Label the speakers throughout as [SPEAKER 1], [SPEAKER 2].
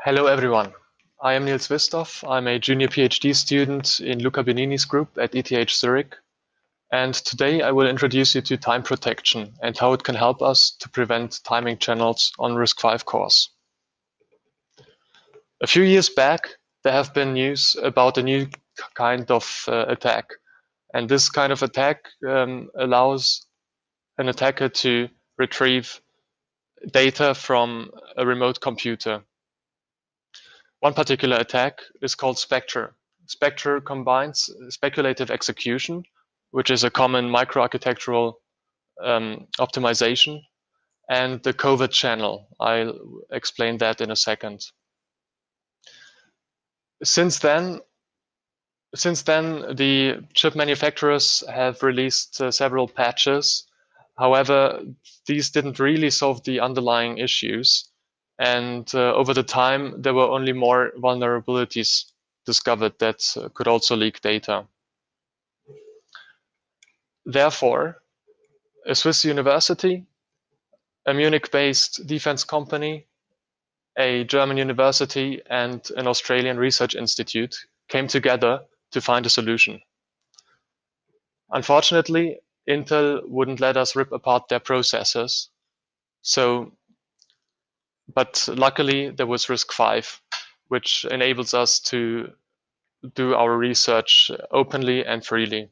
[SPEAKER 1] Hello everyone. I am Niels Wistoff. I'm a junior PhD student in Luca Benini's group at ETH Zurich. And today I will introduce you to time protection and how it can help us to prevent timing channels on RISC V cores. A few years back, there have been news about a new kind of attack. And this kind of attack allows an attacker to retrieve data from a remote computer. One particular attack is called Spectre. Spectre combines speculative execution, which is a common microarchitectural optimization, and the covert channel. I'll explain that in a second. Since then, the chip manufacturers have released several patches. However, these didn't really solve the underlying issues. And over the time, there were only more vulnerabilities discovered that could also leak data. Therefore, a Swiss university, a Munich-based defense company, a German university, and an Australian research institute came together to find a solution. Unfortunately, Intel wouldn't let us rip apart their processors. But luckily, there was RISC V, which enables us to do our research openly and freely.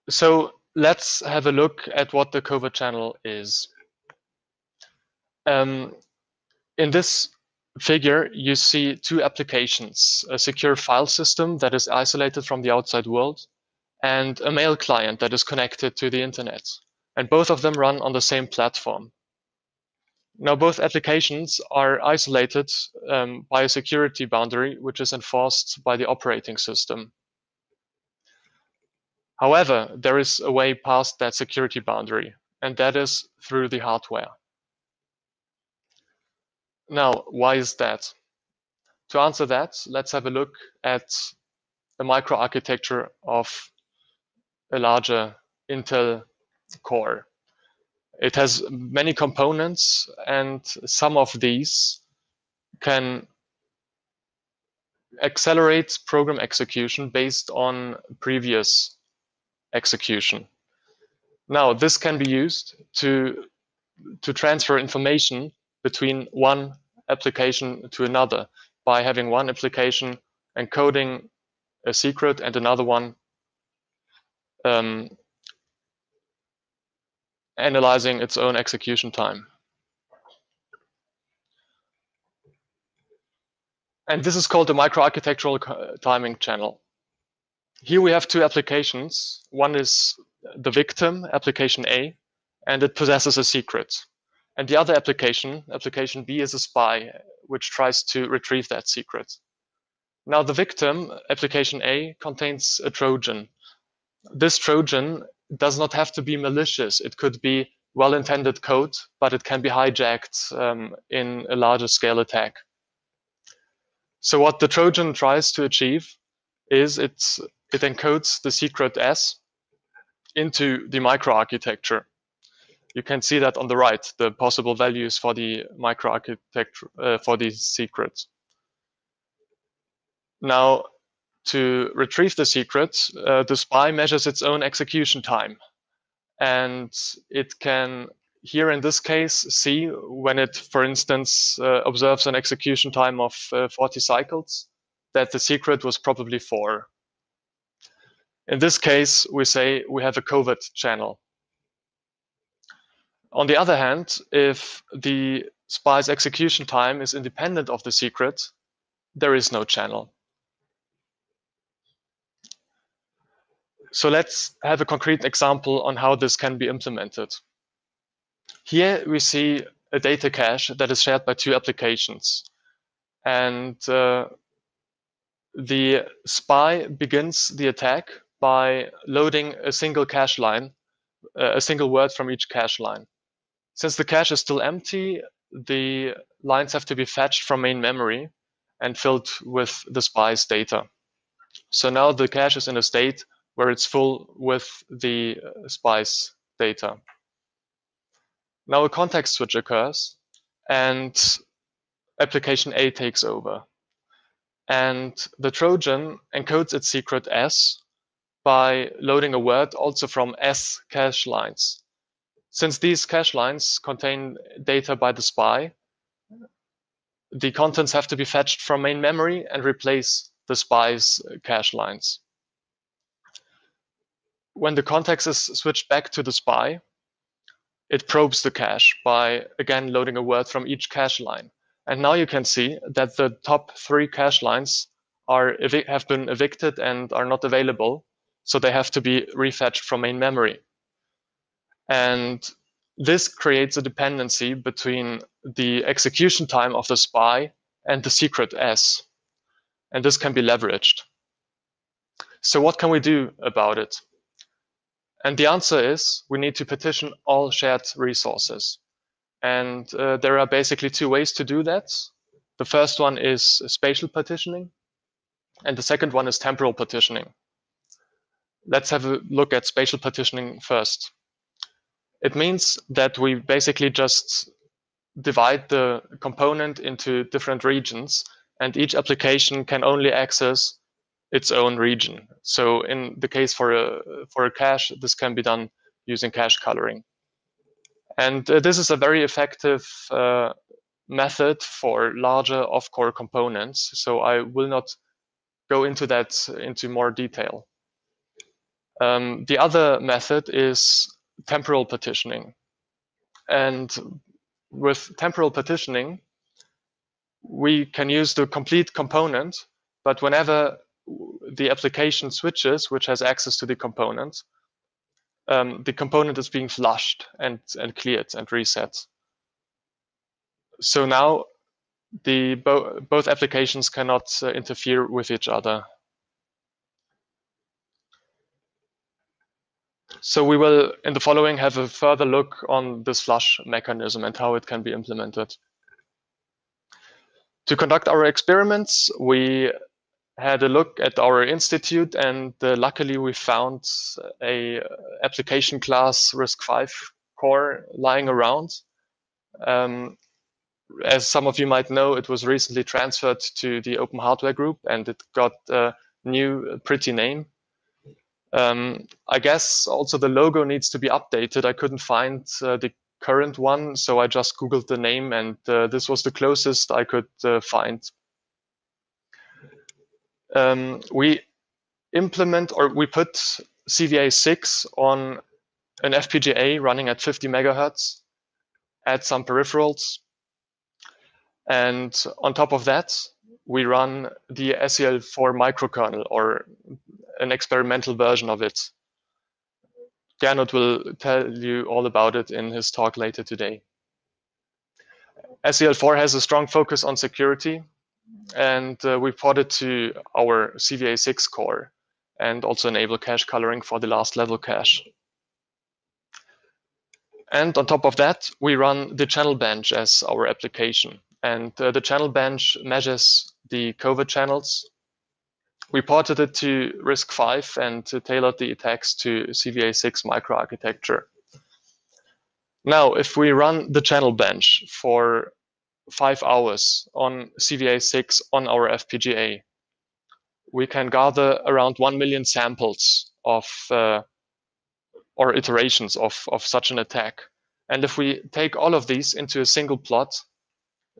[SPEAKER 1] So let's have a look at what the covert channel is. In this figure, you see two applications, a secure file system that is isolated from the outside world, and a mail client that is connected to the internet. And both of them run on the same platform. Now, both applications are isolated by a security boundary, which is enforced by the operating system. However, there is a way past that security boundary, and that is through the hardware. Now, why is that? To answer that, let's have a look at the microarchitecture of a larger Intel core. It has many components, and some of these can accelerate program execution based on previous execution. Now, this can be used to transfer information between one application to another by having one application encoding a secret and another one analyzing its own execution time. And this is called the microarchitectural timing channel. Here we have two applications. One is the victim, application A, and it possesses a secret. And the other application, application B, is a spy, which tries to retrieve that secret. Now the victim, application A, contains a Trojan. This Trojan does not have to be malicious. It could be well-intended code, but it can be hijacked in a larger scale attack. So what the Trojan tries to achieve is it encodes the secret S into the microarchitecture. You can see that on the right, the possible values for the microarchitecture for the secret. Now, to retrieve the secret, the spy measures its own execution time. And it can, here in this case, see when it, for instance, observes an execution time of 40 cycles, that the secret was probably 4. In this case, we say we have a covert channel. On the other hand, if the spy's execution time is independent of the secret, there is no channel. So let's have a concrete example on how this can be implemented. Here we see a data cache that is shared by two applications. And the spy begins the attack by loading a single cache line, a single word from each cache line. Since the cache is still empty, the lines have to be fetched from main memory and filled with the spy's data. So now the cache is in a state where it's full with the spy's data. Now a context switch occurs, and application A takes over. And the Trojan encodes its secret S by loading a word also from S cache lines. Since these cache lines contain data by the spy, the contents have to be fetched from main memory and replace the spy's cache lines. When the context is switched back to the spy, it probes the cache by, again, loading a word from each cache line. And now you can see that the top 3 cache lines have been evicted and are not available, so they have to be refetched from main memory. And this creates a dependency between the execution time of the spy and the secret S. And this can be leveraged. So what can we do about it? And the answer is we need to partition all shared resources. And there are basically 2 ways to do that. The first one is spatial partitioning, and the second one is temporal partitioning. Let's have a look at spatial partitioning first. It means that we basically just divide the component into different regions, and each application can only access its own region. So in the case for a cache, this can be done using cache coloring. And this is a very effective method for larger off-core components. So I will not go into that into more detail. The other method is temporal partitioning. And with temporal partitioning, we can use the complete component, but whenever the application switches, which has access to the component is being flushed and cleared and reset. So now both applications cannot interfere with each other. So we will, in the following, have a further look on this flush mechanism and how it can be implemented. To conduct our experiments, we had a look at our institute, and luckily we found a application class RISC V core lying around. As some of you might know, it was recently transferred to the Open Hardware Group, and it got a new pretty name. I guess also the logo needs to be updated. I couldn't find the current one, so I just Googled the name, and this was the closest I could find. We put CVA6 on an FPGA running at 50 megahertz, add some peripherals, and on top of that, we run the SEL4 microkernel, or an experimental version of it. Gernot will tell you all about it in his talk later today. SEL4 has a strong focus on security, and we port it to our CVA6 core and also enable cache coloring for the last level cache. And on top of that, we run the channel bench as our application. And the channel bench measures the covert channels. We ported it to RISC V and tailored the attacks to CVA6 microarchitecture. Now, if we run the channel bench for 5 hours on CVA6 on our FPGA, we can gather around 1 million samples of or iterations of such an attack. And if we take all of these into a single plot,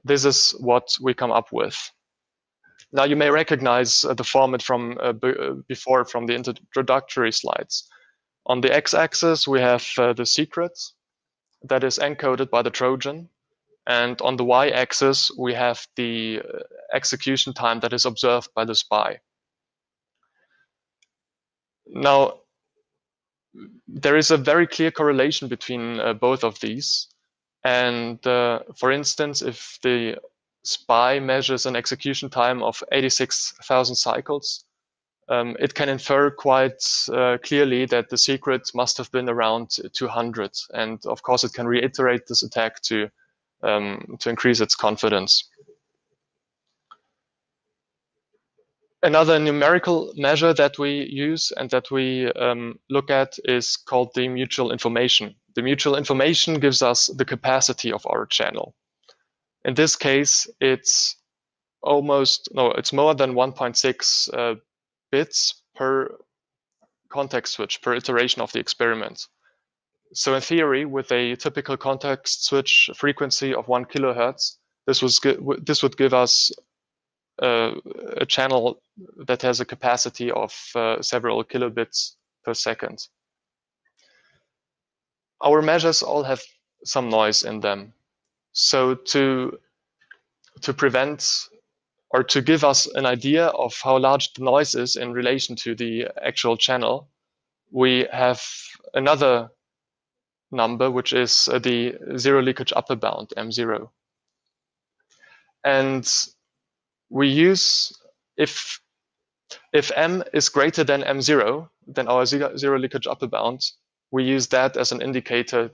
[SPEAKER 1] this is what we come up with. Now you may recognize the format from before from the introductory slides. On the x-axis, we have the secret that is encoded by the Trojan. And on the y-axis, we have the execution time that is observed by the spy. Now, there is a very clear correlation between both of these. And for instance, if the spy measures an execution time of 86,000 cycles, it can infer quite clearly that the secret must have been around 200. And of course, it can reiterate this attack to increase its confidence. Another numerical measure that we use and that we look at is called the mutual information. The mutual information gives us the capacity of our channel. In this case, it's it's more than 1.6 bits per context switch, per iteration of the experiment. So in theory, with a typical context switch frequency of 1 kilohertz, this would give us a channel that has a capacity of several kilobits per second. Our measures all have some noise in them. So to prevent or to give us an idea of how large the noise is in relation to the actual channel, we have another number, which is the zero leakage upper bound, M0. And we use, if M is greater than M0, then our zero leakage upper bound, we use that as an indicator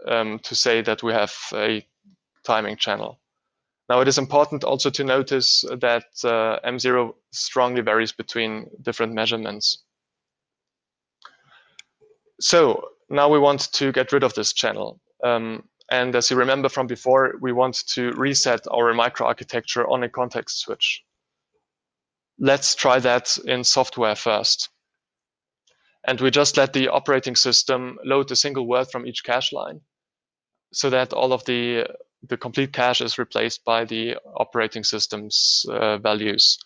[SPEAKER 1] to say that we have a timing channel. Now, it is important also to notice that M0 strongly varies between different measurements. So now we want to get rid of this channel. And as you remember from before, we want to reset our microarchitecture on a context switch. Let's try that in software first. And we just let the operating system load a single word from each cache line so that all of the complete cache is replaced by the operating system's values.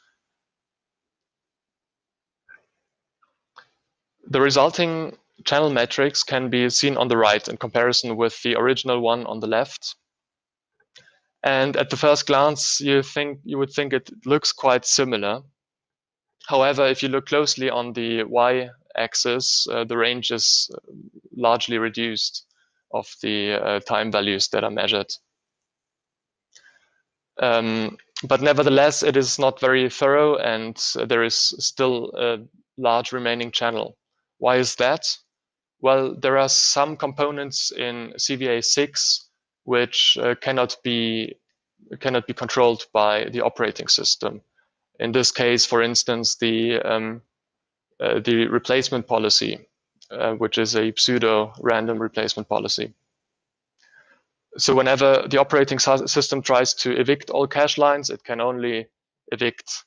[SPEAKER 1] The resulting channel matrix can be seen on the right in comparison with the original one on the left. And at the first glance, you would think it looks quite similar. However, if you look closely on the y-axis, the range is largely reduced of the time values that are measured. But nevertheless, it is not very thorough, and there is still a large remaining channel. Why is that? Well, there are some components in CVA6 which cannot be controlled by the operating system. In this case, for instance, the replacement policy, which is a pseudo-random replacement policy. So whenever the operating system tries to evict all cache lines, it can only evict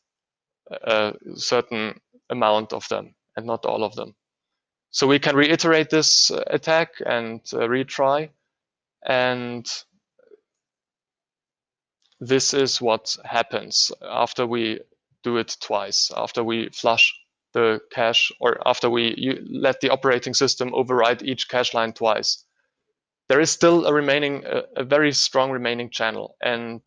[SPEAKER 1] a certain amount of them and not all of them. So we can reiterate this attack and retry. And this is what happens after we do it twice, after we flush the cache, or after we let the operating system override each cache line twice. There is still a very strong remaining channel, and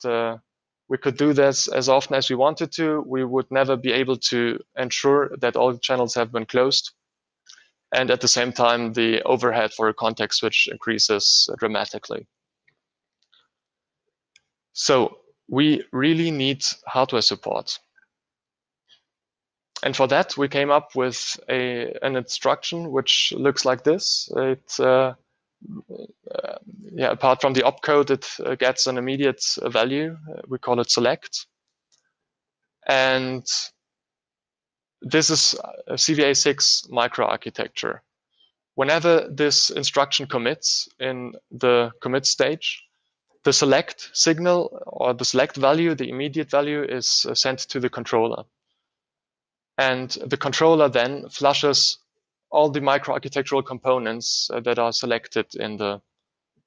[SPEAKER 1] we could do this as often as we wanted to. We would never be able to ensure that all channels have been closed. And at the same time, the overhead for a context switch increases dramatically. So we really need hardware support. And for that, we came up with an instruction which looks like this. Apart from the opcode, it gets an immediate value. We call it select. And this is a CVA6 microarchitecture. Whenever this instruction commits in the commit stage, the select signal or the select value, the immediate value, is sent to the controller. And the controller then flushes all the microarchitectural components that are selected in the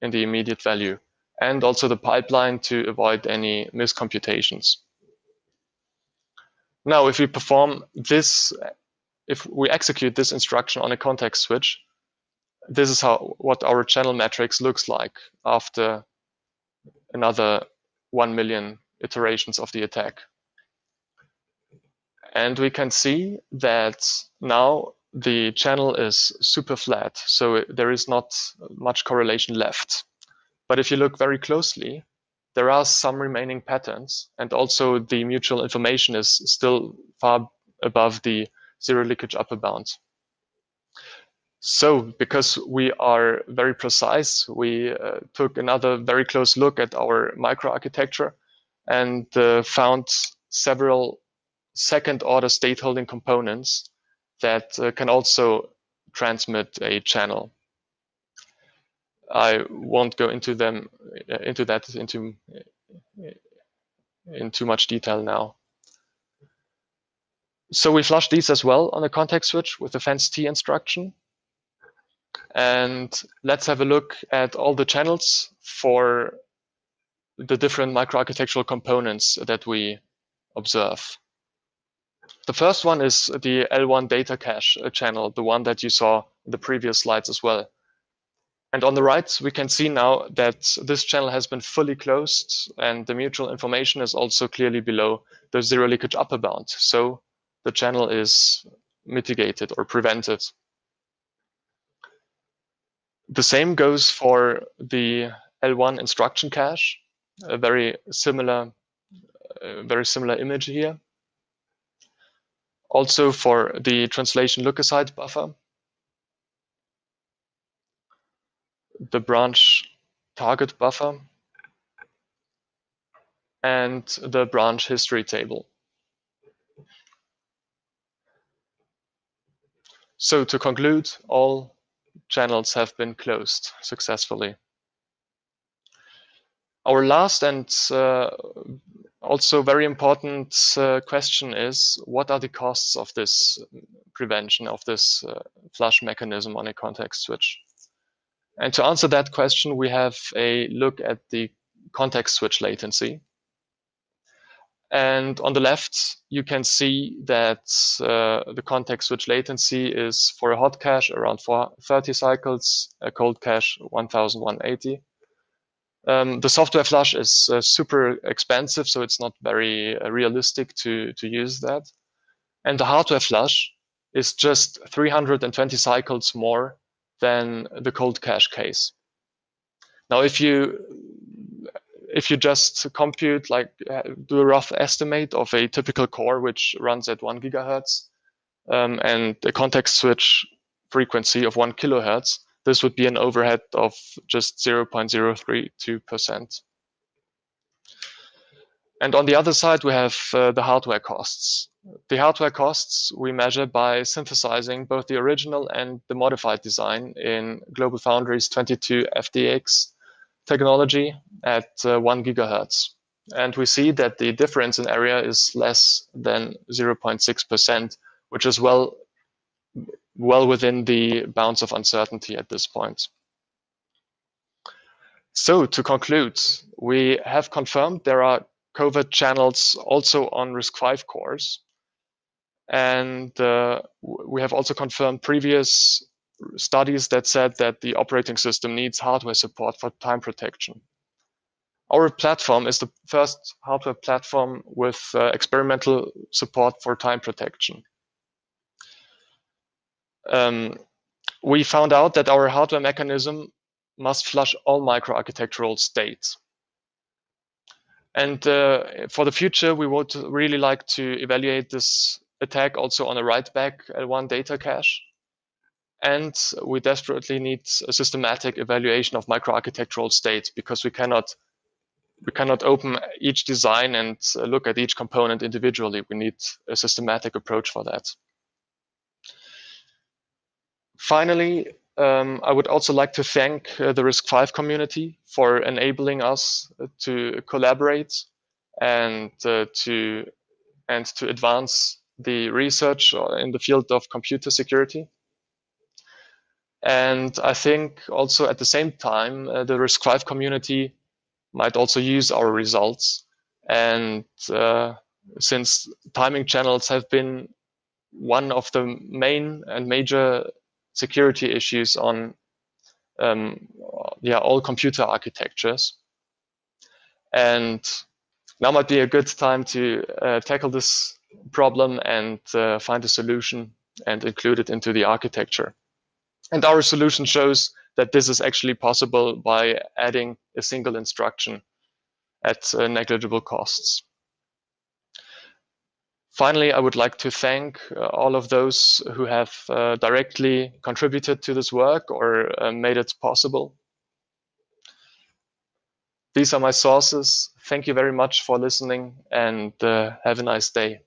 [SPEAKER 1] immediate value, and also the pipeline to avoid any miscomputations. Now, if we perform this, if we execute this instruction on a context switch, this is what our channel matrix looks like after another 1 million iterations of the attack. And we can see that now the channel is super flat, so there is not much correlation left. But if you look very closely, there are some remaining patterns, and also the mutual information is still far above the zero leakage upper bound. So because we are very precise, we took another very close look at our microarchitecture and found several second-order state-holding components that can also transmit a channel. I won't go into that in too much detail now. So we flush these as well on a context switch with the fence T instruction. And let's have a look at all the channels for the different microarchitectural components that we observe. The first one is the L1 data cache channel, the one that you saw in the previous slides as well. And on the right, we can see now that this channel has been fully closed, and the mutual information is also clearly below the zero leakage upper bound. So the channel is mitigated or prevented. The same goes for the L1 instruction cache, a very similar image here. Also for the translation look-aside buffer, the branch target buffer, and the branch history table. So to conclude, all channels have been closed successfully. Our last and also very important question is, what are the costs of this prevention, of this flush mechanism on a context switch? And to answer that question, we have a look at the context switch latency. And on the left, you can see that the context switch latency is for a hot cache around 30 cycles, a cold cache 1180. The software flush is super expensive, so it's not very realistic to use that. And the hardware flush is just 320 cycles more than the cold cache case. Now, if you just compute, like do a rough estimate of a typical core which runs at 1 gigahertz and a context switch frequency of 1 kilohertz, this would be an overhead of just 0.032%. And on the other side, we have the hardware costs. The hardware costs we measure by synthesizing both the original and the modified design in GlobalFoundries 22FDX technology at 1 gigahertz. And we see that the difference in area is less than 0.6%, which is well within the bounds of uncertainty at this point. So to conclude, we have confirmed there are covert channels also on RISC V cores. And we have also confirmed previous studies that said that the operating system needs hardware support for time protection. Our platform is the first hardware platform with experimental support for time protection. We found out that our hardware mechanism must flush all microarchitectural states. And for the future, we would really like to evaluate this attack also on a write-back L1 data cache. And we desperately need a systematic evaluation of microarchitectural states, because we cannot open each design and look at each component individually. We need a systematic approach for that. Finally, I would also like to thank the RISC V community for enabling us to collaborate and to advance the research in the field of computer security. And I think also at the same time, the RISC V community might also use our results. And since timing channels have been one of the main and major security issues on all computer architectures. And now might be a good time to tackle this problem and find a solution and include it into the architecture. And our solution shows that this is actually possible by adding a single instruction at negligible costs. Finally, I would like to thank all of those who have directly contributed to this work or made it possible. These are my sources. Thank you very much for listening, and have a nice day.